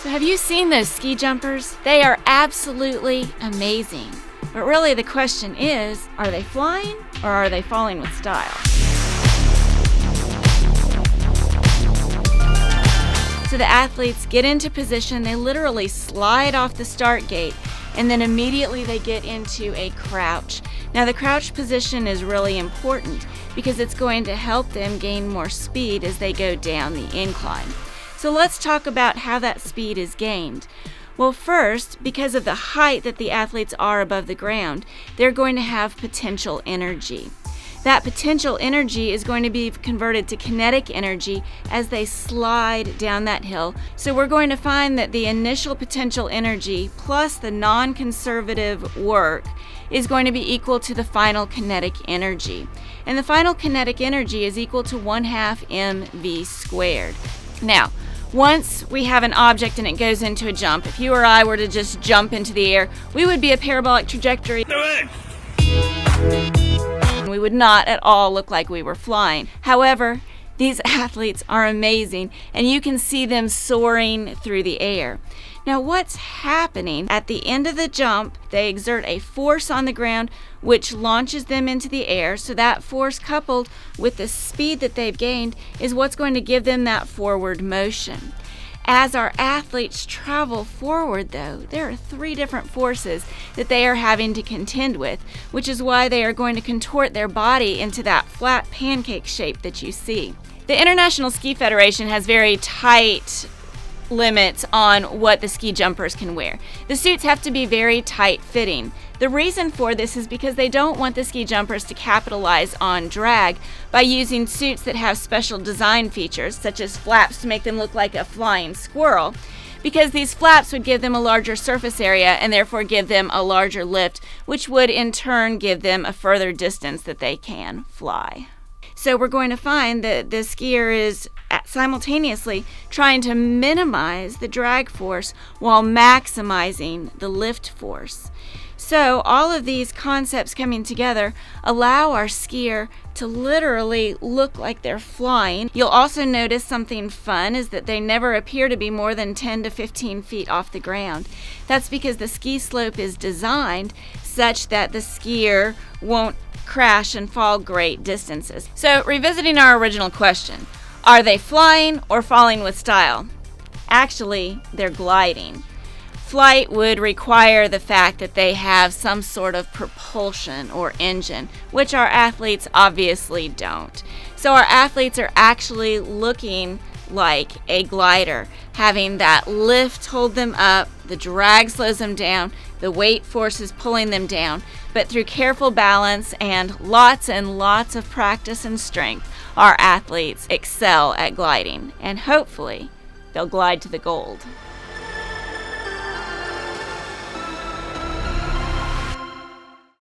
So have you seen those ski jumpers? They are absolutely amazing. But really the question is, are they flying or are they falling with style? So the athletes get into position, they literally slide off the start gate, and then immediately they get into a crouch. Now the crouch position is really important because it's going to help them gain more speed as they go down the incline. So let's talk about how that speed is gained. Well, first, because of the height that the athletes are above the ground, they're going to have potential energy. That potential energy is going to be converted to kinetic energy as they slide down that hill. So we're going to find that the initial potential energy plus the non-conservative work is going to be equal to the final kinetic energy. And the final kinetic energy is equal to 1/2 mv squared. Now, once we have an object and it goes into a jump, if you or I were to just jump into the air, we would be a parabolic trajectory. We would not at all look like we were flying. However, these athletes are amazing, and you can see them soaring through the air. Now, what's happening at the end of the jump, they exert a force on the ground which launches them into the air. So that force coupled with the speed that they've gained is what's going to give them that forward motion. As our athletes travel forward, though, there are 3 different forces that they are having to contend with, which is why they are going to contort their body into that flat pancake shape that you see. The International Ski Federation has very tight limits on what the ski jumpers can wear. The suits have to be very tight fitting. The reason for this is because they don't want the ski jumpers to capitalize on drag by using suits that have special design features, such as flaps to make them look like a flying squirrel, because these flaps would give them a larger surface area and therefore give them a larger lift, which would in turn give them a further distance that they can fly. So we're going to find that the skier is simultaneously trying to minimize the drag force while maximizing the lift force. So all of these concepts coming together allow our skier to literally look like they're flying. You'll also notice something fun is that they never appear to be more than 10 to 15 feet off the ground. That's because the ski slope is designed such that the skier won't crash and fall great distances. So revisiting our original question, are they flying or falling with style? Actually, they're gliding. Flight would require the fact that they have some sort of propulsion or engine, which our athletes obviously don't. So our athletes are actually looking like a glider, having that lift hold them up, the drag slows them down, the weight force is pulling them down, but through careful balance and lots of practice and strength, our athletes excel at gliding, and hopefully they'll glide to the gold.